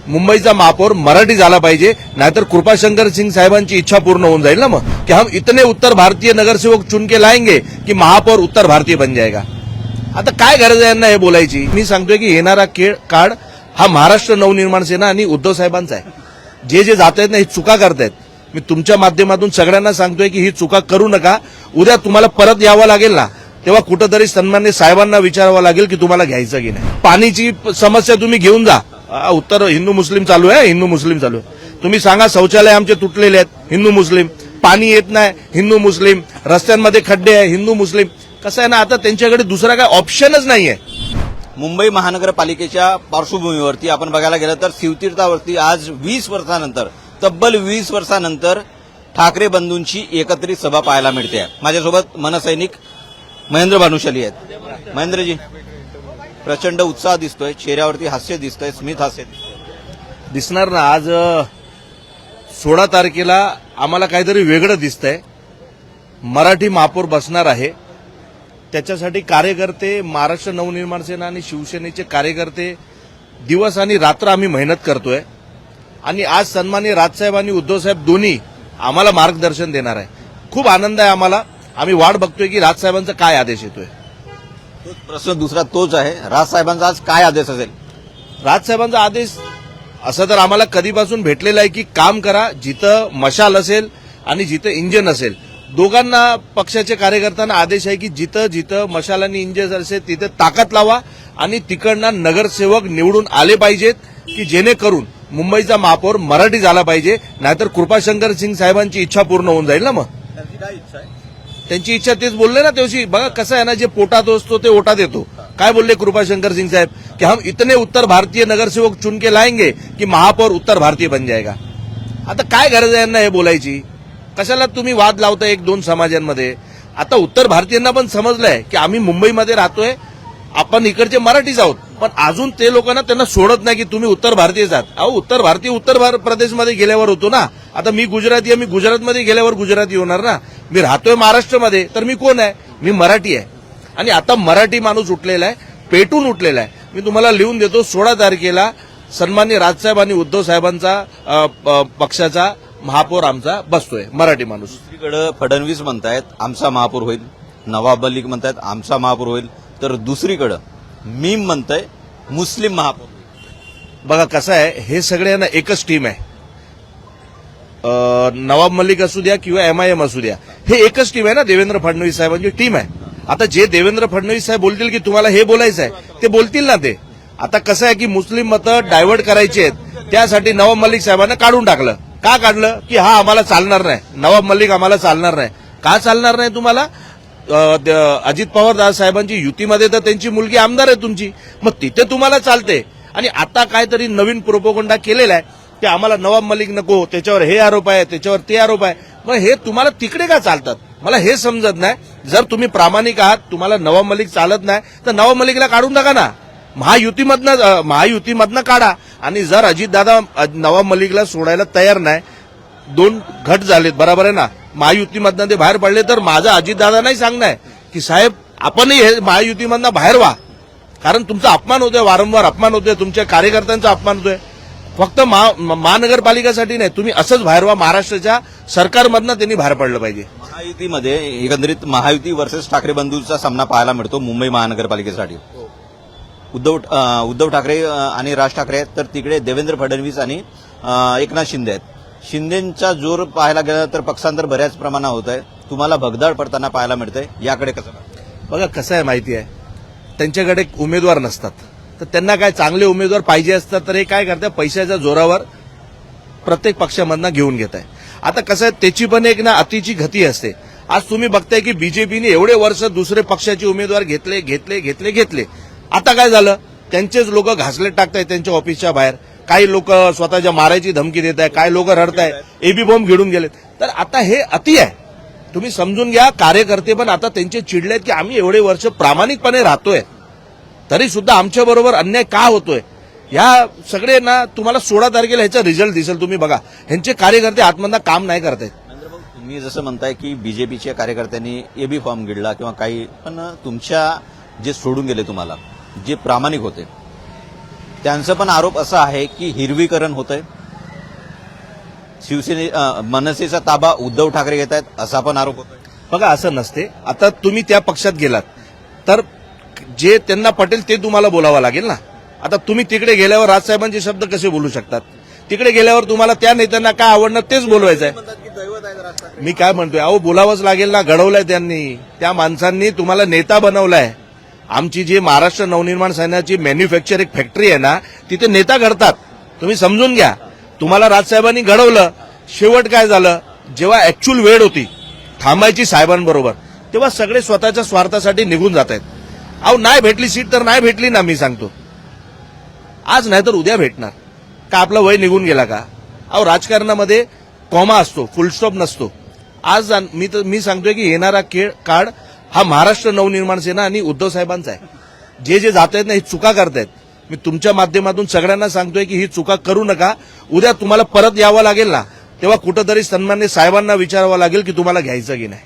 मुंबईचा महापौर मराठी झाला पाहिजे, नाहीतर कृपाशंकर सिंग साहेबांची इच्छा पूर्ण होऊन जाईल ना मग, की हम इतने उत्तर भारतीय नगरसेवक चुन के लाएंगे की महापौर उत्तर भारतीय बन जाएगा। आता काय गरज आहे यांना हे बोलायची? मी सांगतोय की येणारा काळ हा महाराष्ट्र नवनिर्माण सेना आणि उद्धव साहेबांचा आहे। जे जे जात आहेत ना, ही चुका करतायत। मी तुमच्या माध्यमातून सगळ्यांना सांगतोय की ही चुका करू नका। उद्या तुम्हाला परत यावं लागेल ना, तेव्हा कुठेतरी सन्मान्य साहेबांना विचारावं लागेल की तुम्हाला घ्यायचं की नाही। पाणीची समस्या तुम्ही घेऊन जा, उत्तर हिंदू मुस्लिम चालू आहे, हिंदू मुस्लिम चालू आहे। तुम्ही सांगा शौचालय आमचे तुटलेले आहेत, हिंदू मुस्लिम, पाणी येत नाही, हिंदू मुस्लिम, रस्त्यांमध्ये खड्डे आहे, हिंदू मुस्लिम। कसं आहे ना, आता त्यांच्याकडे दुसरा काय ऑप्शनच नाहीये। मुंबई महानगरपालिकेच्या पार्श्वभूमीवरती आपण बघायला गेलं तर शिवतीर्थावरती आज 20 वर्षानंतर, तब्बल 20 वर्षानंतर ठाकरे बंधूंची एकत्रित सभा पाहायला मिळते। माझ्यासोबत मनसैनिक महेंद्र भानुशाली आहेत। महेंद्रजी, प्रचंड उत्साह दिसतोय, चेहऱ्यावरती हास्य दिसतंय, स्मित हास्य दिसणार ना। आज 16 तारखेला आम्हाला काहीतरी वेगळं दिसतंय। मराठी महापौर बसणार आहे, त्याच्यासाठी कार्यकर्ते, महाराष्ट्र नवनिर्माण सेना आणि शिवसेनेचे कार्यकर्ते दिवस आणि रात्र आम्ही मेहनत करतोय। आणि आज सन्माननीय राजसाहेब आणि उद्धव साहेब दोन्ही आम्हाला मार्गदर्शन देणार आहे। खूप आनंद आहे आम्हाला। आम्ही वाट बघतोय की राजसाहेबांचा काय आदेश येतोय। तोच प्रश्न दुसरा तोच आहे, राजसाहेबांचा आज काय आदेश असेल? राजसाहेबांचा आदेश असं तर आम्हाला कधीपासून भेटलेला आहे की काम करा, जिथं मशाल असेल आणि जिथं इंजन असेल, दोघांना पक्षाच्या कार्यकर्त्यांना आदेश आहे की जिथं जिथं मशाल आणि इंजन असेल तिथे ताकद लावा आणि तिकडनं नगरसेवक निवडून आले पाहिजेत, की जेणेकरून मुंबईचा महापौर मराठी झाला पाहिजे, नाहीतर कृपाशंकर सिंग साहेबांची इच्छा पूर्ण होऊन जाईल ना मग। त्यांची काय इच्छा आहे? त्यांची इच्छा तेच बोलले ना तेवशी। बघा कसं आहे ना, जे पोटात असतो ते ओटात येतो। काय बोलले कृपाशंकर सिंग साहेब की हम इतने उत्तर भारतीय नगरसेवक चुन के लाएंगे की महापौर उत्तर भारतीय बन जाएगा। आता काय गरज आहे यांना हे बोलायची? कशाला तुम्ही वाद लावताय एक दोन समाजांमध्ये? आता उत्तर भारतीयांना पण समजलंय की आम्ही मुंबईमध्ये राहतोय, आपण इकडचे मराठीच आहोत, पण अजून ते लोकांना त्यांना सोडत नाही की तुम्ही उत्तर भारतीयच आहात। अहो, उत्तर भारतीय उत्तर प्रदेशमध्ये गेल्यावर होतो ना। आता मी गुजराती आहे, मी गुजरातमध्ये गेल्यावर गुजराती होणार ना। मी राहतोय महाराष्ट्रामध्ये, तर मी कोण आहे? मी मराठी आहे। आणि आता मराठी माणूस उठलेला आहे, पेटून उठलेला आहे। मी तुम्हाला लिहून देतो, 16 तारखेला सन्माननीय राजसाहेब आणि उद्धव साहेबांचा पक्षाचा महापौर आमचा बसतोय, मराठी माणूस। दुसरीकडे फडणवीस म्हणतायत आमचा महापौर होईल, नवाब मलिक म्हणतायत आमचा महापौर होईल, तर दुसरीकडे मीम म्हणतंय मुस्लिम महापौर। बघा कसं आहे, हे सगळे ना एकच टीम आहे। नवाब मलिक असू द्या किंवा MIM असू द्या, हे एकच टीम आहे ना, देवेंद्र फडणवीस साहेबांची टीम आहे। आता जे देवेंद्र फडणवीस साहेब बोलतील की तुम्हाला हे बोलायचं आहे, ते बोलतील ना ते। आता कसं आहे की मुस्लिम मतं डायव्हर्ट करायची आहेत, त्यासाठी नवाब मलिक साहेबांना काढून टाकलं। का काढलं? की हा आम्हाला चालणार नाही, नवाब मलिक आम्हाला चालणार नाही। का चालणार नाही तुम्हाला? अजित पवार साहेबांची युतीमध्ये तर त्यांची मुलगी आमदार आहे तुमची, मग तिथे तुम्हाला चालते। आणि आता काहीतरी नवीन प्रोपोगंडा केलेला आहे की आम्हाला नवाब मलिक नको, त्याच्यावर हे आरोप आहे, त्याच्यावर ते आरोप आहे। मग हे तुम्हाला तिकडे का चालतात? मला हे समजत नाही। जर तुम्ही प्रामाणिक आहात, तुम्हाला नवाब मलिक चालत नाही, तर नवाब मलिकला काढून टाका ना, महायुतीमधनं काढा। आणि जर अजितदादा नवाब मलिकला सोडायला तयार नाही, 2 गट झालेत, बरोबर आहे ना, महायुतीमधनं ते बाहेर पडले, तर माझा अजितदादा नाही सांगणार की साहेब आपणही हे महायुतीमधनं बाहेर व्हा, कारण तुमचा अपमान होतोय, वारंवार अपमान होतोय, तुमच्या कार्यकर्त्यांचा अपमान होतोय। फक्त महानगरपालिकेसाठी नाही, तुम्ही असंच बाहेर व्हा, महाराष्ट्राच्या सरकारमधनं त्यांनी बाहेर पडलं पाहिजे। महायुतीमध्ये एकंदरीत महायुती वर्सेस ठाकरे बंधूंचा सामना पाहायला मिळतो मुंबई महानगरपालिकेसाठी। उद्धव ठाकरे आणि राज ठाकरे आहेत, तर तिकडे देवेंद्र फडणवीस आणि एकनाथ शिंदे आहेत। शिंदेचा जोर पाहायला गेला तर पक्षांतर बऱ्याच प्रमाणात होत आहे, तुम्हाला भगदाड पडताना पाहायला मिळतंय, याकडे कसं? बघा कसं आहे माहिती आहे, त्यांच्याकडे उमेदवार नसतात, तर त्यांना काय चांगले उमेदवार पाहिजे असतात, तर हे काय करतात, पैशाच्या जोरावर प्रत्येक पक्षामधनं घेऊन घेत आहे। आता कसं आहे, त्याची पण एक ना अतिची गती असते। आज तुम्ही बघताय की बीजेपीने एवढे वर्ष दुसरे पक्षाचे उमेदवार घेतले, आता काय झालं, त्यांचेच लोक घासलेट टाकतायत त्यांच्या ऑफिसच्या बाहेर, काही लोक स्वतःच्या मारायची धमकी देत आहे, काही लोक रडताय, एबी बॉम्ब घेऊन गेलेत। तर आता हे अति आहे, तुम्ही समजून घ्या। कार्यकर्ते पण आता त्यांचे चिडलेत की आम्ही एवढे वर्ष प्रामाणिकपणे राहतोय, तरी सुद्धा आमच्या बरोबर अन्याय का होतोय। या सगळे ना तुम्हाला 16 तारखेला ह्याचा रिझल्ट दिसेल, तुम्ही बघा, ह्यांचे कार्यकर्ते आतमधनं काम नाही करतायत। तुम्ही जसं म्हणताय की बीजेपीच्या कार्यकर्त्यांनी एबी फॉर्म गिळला किंवा काही, पण तुमच्या जे सोडून गेले तुम्हाला, जे प्रामाणिक होते, त्यांचं पण आरोप असा आहे की हिरवीकरण होतंय, मनसेचा ताबा उद्धव ठाकरे घेत आहेत असा पण आरोप होतोय. बघा असं नसते. आता तुम्ही त्या पक्षात गेलात तर जे त्यांना पटेल ते तुम्हाला बोलावं लागेल ना. आता तुम्ही तिकडे गेल्यावर राजसाहेबांचे शब्द कसे बोलू शकतात? तिकडे गेल्यावर तुम्हाला त्या नेत्यांना काय आवडणार तेच बोलवायचं आहे. मी काय म्हणतोय, अहो बोलावंच लागेल ना. घडवलंय त्यांनी, त्या माणसांनी तुम्हाला नेता बनवलाय. आमची जी महाराष्ट्र नवनिर्माण सेनेची मॅन्युफॅक्चर एक फॅक्टरी आहे ना, तिथे नेता घडतात. तुम्ही समजून घ्या. तुम्हाला राजसाहेबांनी घडवलं. शेवट काय झालं, जेव्हा ऍक्च्युअल वेळ होती थांबायची साहेबांबरोबर, तेव्हा सगळे स्वतःच्या स्वार्थासाठी निघून जात आहेत. अहो नाही भेटली सीट तर नाही भेटली ना. मी सांगतो आज नाही तर उद्या भेटणार का? आपलं वय निघून गेला का? अहो राजकारणामध्ये कॉमा असतो, फुलस्टॉप नसतो. आज मी सांगतोय की येणारा काळ हा महाराष्ट्र नवनिर्माण सेना आणि उद्धव साहेबांचा आहे. जे जात आहेत ना, ही चुका करतायत. मी तुमच्या माध्यमातून सगळ्यांना सांगतोय की ही चुका करू नका. उद्या तुम्हाला परत यावं लागेल ना, तेव्हा कुठंतरी सन्मान्य साहेबांना विचारावं लागेल की तुम्हाला घ्यायचं की नाही.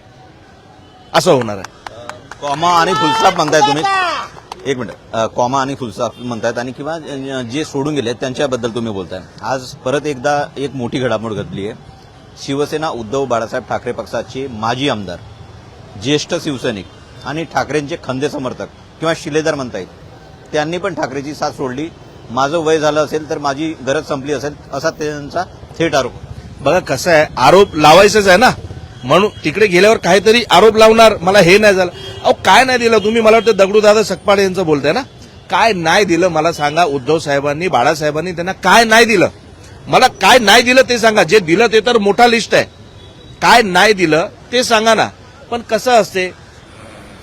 असं होणार आहे. कॉमा आणि फुलस्टॉप म्हणताय तुम्ही, एक मिनिट, कॉमा आणि फुलस्टॉप म्हणतायत आणि किंवा जे सोडून गेले त्यांच्याबद्दल तुम्ही बोलताय. आज परत एकदा एक मोठी घडामोड घडली आहे. शिवसेना उद्धव बाळासाहेब ठाकरे पक्षाचे माजी आमदार, ज्येष्ठ शिवसैनिक आणि ठाकरेंचे खंदे समर्थक किंवा शिलेदार म्हणता येईल, त्यांनी पण ठाकरेची साथ सोडली. माझं वय झालं असेल तर माझी गरज संपली असेल असा त्यांचा थेट आरोप. बघा कसं आहे, आरोप लावायचंच आहे ना, म्हणून तिकडे गेल्यावर काहीतरी आरोप लावणार. मला हे नाही झालं. अहो काय नाही दिलं तुम्ही? मला वाटतं दगडूदादा सकपाळे यांचं बोलताय ना. काय नाही दिलं मला सांगा. उद्धव साहेबांनी, बाळासाहेबांनी त्यांना काय नाही दिलं? मला काय नाही दिलं ते सांगा. जे दिलं ते तर मोठा लिस्ट आहे. काय नाही दिलं ते सांगा ना. पण कसं असते,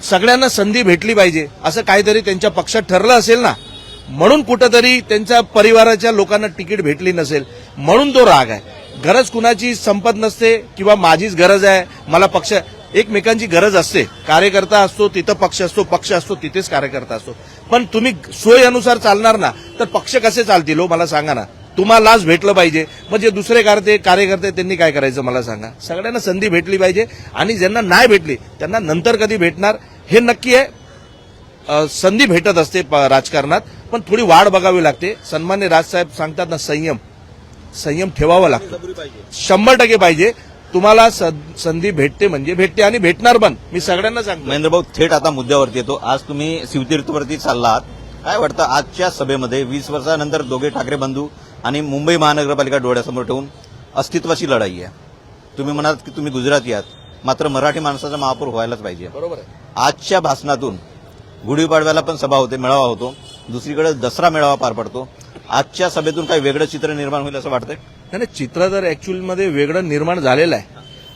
सगळ्यांना संधी भेटली पाहिजे असं काहीतरी त्यांच्या पक्षात ठरलं असेल ना, म्हणून कुठंतरी त्यांच्या परिवाराच्या लोकांना तिकीट भेटली नसेल, म्हणून तो राग आहे. गरज कुणाची संपत नसते किंवा माझीच गरज आहे, मला पक्ष, एकमेकांची गरज असते. कार्यकर्ता असतो तिथं पक्ष असतो, पक्ष असतो तिथेच कार्यकर्ता असतो. पण तुम्ही सोयीनुसार चालणार ना तर पक्ष कसे चालतील हो? मला सांगा ना. तुम्हालाच भेटलं पाहिजे. म्हणजे दुसरे कार्यकर्ते त्यांनी काय करायचं मला सांगा. सगळ्यांना संधी भेटली पाहिजे आणि ज्यांना नाही भेटली त्यांना नंतर कधी भेटणार हे नक्की आहे. संधी भेटत असते राजकारणात, पण थोडी वाढ बघावी लागते. सन्मान्य राजसाहेब सांगतात ना, संयम ठेवावा लागतो. 100% पाहिजे. तुम्हाला संधी भेटते म्हणजे भेटते आणि भेटणार पण. मी सगळ्यांना सांगतो. महेंद्र भाऊ, थेट आता मुद्द्यावरती येतो. आज तुम्ही शिवतीर्थवरती चालला आहात. काय वाटतं आजच्या सभेमध्ये 20 वर्षानंतर दोघे ठाकरे बंधू आणि मुंबई महानगरपालिका डोळ्यासमोर ठेवून अस्तित्वाची लढाई आहे. तुम्ही म्हणाल की तुम्ही गुजराती आहात, मात्र मराठी माणसाचा महापौर व्हायलाच पाहिजे. बरोबर आहे. आजच्या भाषणातून गुढीपाडव्याला पण सभा होते, मेळावा होतो, दुसरीकडे दसरा मेळावा पार पडतो. आजच्या सभेतून काही वेगळं चित्र निर्माण होईल असं वाटतंय? नाही, चित्र तर ऍक्च्युअल मध्ये वेगळं निर्माण झालेलं आहे.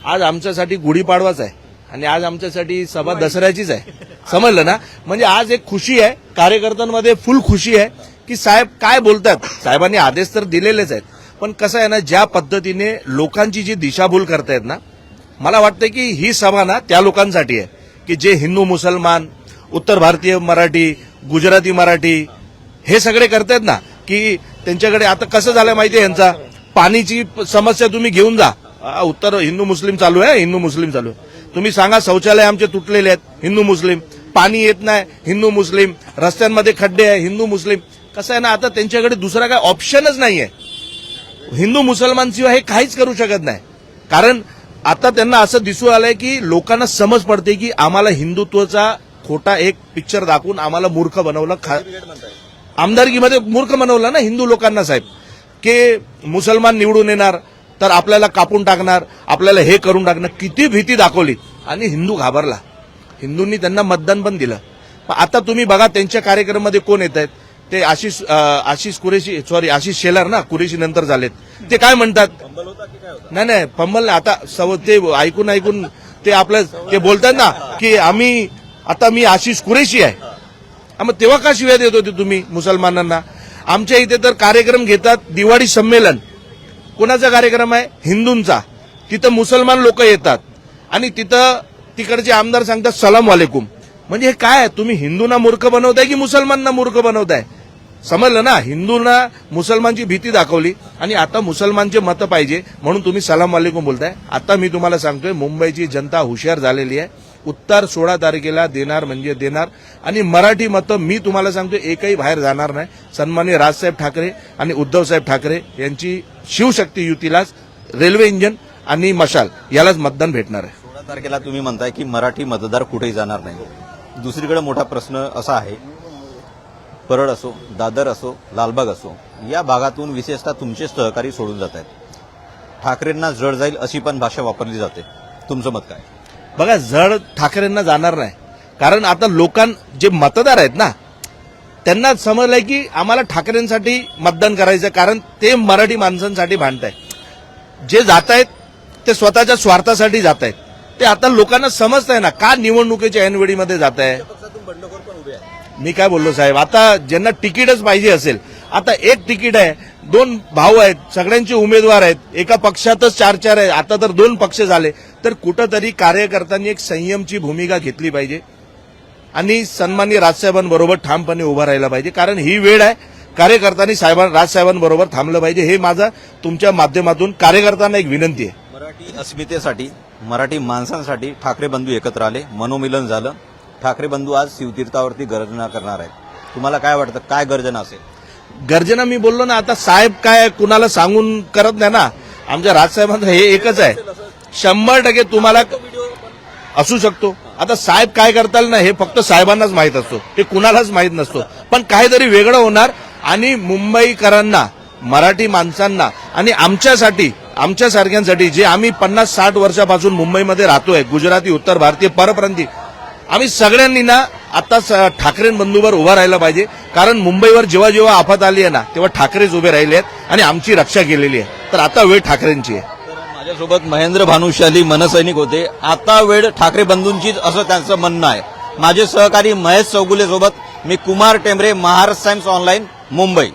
आज आमच्यासाठी गुढीपाडवाच आहे आणि आज आमच्यासाठी सभा दसऱ्याचीच आहे. समजलं ना? म्हणजे आज एक खुशी आहे, कार्यकर्त्यांमध्ये फुल खुशी आहे की साहेब काय बोलतात. साहेबांनी आदेश तर दिलेलेच आहेत, पण कसं आहे ना, ज्या पद्धतीने लोकांची जी दिशाभूल करतायत ना, मला वाटतं की ही सभा ना त्या लोकांसाठी आहे की जे हिंदू मुसलमान, उत्तर भारतीय मराठी, गुजराती मराठी हे सगळे करतायत ना, की त्यांच्याकडे आता कसं झालं माहितीये, यांचा पाणीची समस्या तुम्ही घेऊन जा. उत्तर हिंदू मुस्लिम चालू आहे, हिंदू मुस्लिम चालू आहे. तुम्ही सांगा शौचालय आमचे तुटलेले आहेत, हिंदू मुस्लिम. पाणी येत नाही, हिंदू मुस्लिम. रस्त्यांमध्ये खड्डे आहे, हिंदू मुस्लिम. कसं आहे ना, आता त्यांच्याकडे दुसरा काय ऑप्शनच नाहीये. हिंदू मुसलमानशिवाय हे काहीच करू शकत नाही. कारण आता त्यांना असं दिसू आलंय की लोकांना समज पडते की आम्हाला हिंदुत्वाचा खोटा एक पिक्चर दाखवून आम्हाला मूर्ख बनवलं. आमदारकीमध्ये मूर्ख बनवलं ना हिंदू लोकांना साहेब, की मुसलमान निवडून येणार तर आपल्याला कापून टाकणार, आपल्याला हे करून टाकणार. किती भीती दाखवली आणि हिंदू घाबरला. हिंदूंनी त्यांना मतदान पण दिलं. आता तुम्ही बघा त्यांच्या कार्यक्रमामध्ये कोण येत आहेत ते. आशिष कुरेशी, सॉरी आशिष शेलार ना, कुरेशी नंतर झालेत. ते काय म्हणतात, नाही फंबल नाही. आता ते ऐकून ते आपलं ते बोलतात ना की आता मी आशिष कुरेशी आहे. मग तेव्हा का शिव्या देत होते तुम्ही मुसलमानांना? आमच्या इथे तर कार्यक्रम घेतात, दिवाळी संमेलन. कोणाचा कार्यक्रम आहे? हिंदूंचा. तिथं मुसलमान लोक येतात आणि तिथं तिकडचे आमदार सांगतात सलाम वालेकुम. म्हणजे हे काय आहे? तुम्ही हिंदूंना मूर्ख बनवताय की मुसलमानांना मूर्ख बनवताय? समजलं ना? हिंदूंना मुसलमानची भीती दाखवली आणि आता मुसलमानचे मतं पाहिजे म्हणून तुम्ही सलाम वालेकुम बोलताय. आता मी तुम्हाला सांगतोय, मुंबईची जनता हुशार झालेली आहे. उत्तर 16 तारखेला देणार म्हणजे देणार. आणि मराठी मतं मी तुम्हाला सांगतो एकही बाहेर जाणार नाही. सन्माननीय राजसाहेब ठाकरे आणि उद्धवसाहेब ठाकरे यांची शिवशक्ती युतीलाच, रेल्वे इंजिन आणि मशाल यालाच मतदान भेटणार आहे. 16 तारखेला तुम्ही म्हणताय की मराठी मतदार कुठेही जाणार नाही. दुसरीकडे मोठा प्रश्न असा आहे, परळ असो, दादर असो, लालबाग असो, या भागातून विशेषतः तुमचे सहकारी सोडून जात आहेत. ठाकरेंना जड जाईल अशी पण भाषा वापरली जाते. तुमचं मत काय? बघा, जड ठाकरेंना जाणार नाही. कारण आता जे मतदार आहेत ना, त्यांना समजलंय की आम्हाला ठाकरेंसाठी मतदान करायचं, कारण ते मराठी माणसांसाठी भांडतायत. जे जात आहेत ते स्वतःच्या स्वार्थासाठी जात आहेत. ते आता लोकांना समजत आहे ना का निवडणुकीच्या ऐनवेळीमध्ये जात आहे. मी काय बोललो साहेब, आता ज्यांना तिकीटच पाहिजे असेल, आता एक तिकीट आहे, 2 भाऊ आहेत, सगळ्यांचे उमेदवार आहेत, एका पक्षातच 4-4 आहे, आता तर 2 पक्ष झाले. तर कुठंतरी कार्यकर्त्यांनी एक संयमची भूमिका घेतली पाहिजे आणि सन्माननीय राजसाहेबांबरोबर ठामपणे उभं राहायला पाहिजे. कारण ही वेळ आहे, कार्यकर्त्यांनी राजसाहेबांबरोबर थांबलं पाहिजे. हे माझा तुमच्या माध्यमातून कार्यकर्त्यांना एक विनंती आहे. मराठी अस्मितेसाठी, मराठी माणसांसाठी ठाकरे बंधू एकत्र आले, मनोमिलन झालं. ठाकरे बंधू आज शिवतीर्थावरती गर्जना करणार आहेत. तुम्हाला काय वाटतं, काय गर्जना असेल? गर्जना मी बोललो ना, आता साहेब काय कुणाला सांगून करत नाही ना. आमच्या राजसाहेबांचं हे एकच आहे, 100% तुम्हाला असू शकतो. आता साहेब काय करताल ना, हे फक्त साहेबांनाच माहीत असतो, ते कुणालाच माहीत नसतो. पण काहीतरी वेगळं होणार आणि मुंबईकरांना, मराठी माणसांना आणि आमच्यासाठी, आमच्यासारख्यांसाठी, जे आम्ही 50-60 वर्षापासून मुंबईमध्ये राहतोय, गुजराती, उत्तर भारतीय, परप्रांती, आम्ही सगळ्यांनी ना आता ठाकरे बंधूवर उभा राहायला पाहिजे. कारण मुंबईवर जेव्हा जेव्हा आफत आली आहे ना, तेव्हा ठाकरेच उभे राहिले आहेत आणि आमची रक्षा केलेली आहे. तर आता वेळ ठाकरेंची आहे. माझ्यासोबत महेंद्र भानुशाली मनसैनिक होते. आता वेळ ठाकरे बंधूंचीच असं त्यांचं म्हणणं आहे. माझे सहकारी महेश चौगुले सोबत मी कुमार टेंबरे, महाराष्ट्र टाइम्स ऑनलाईन, मुंबई.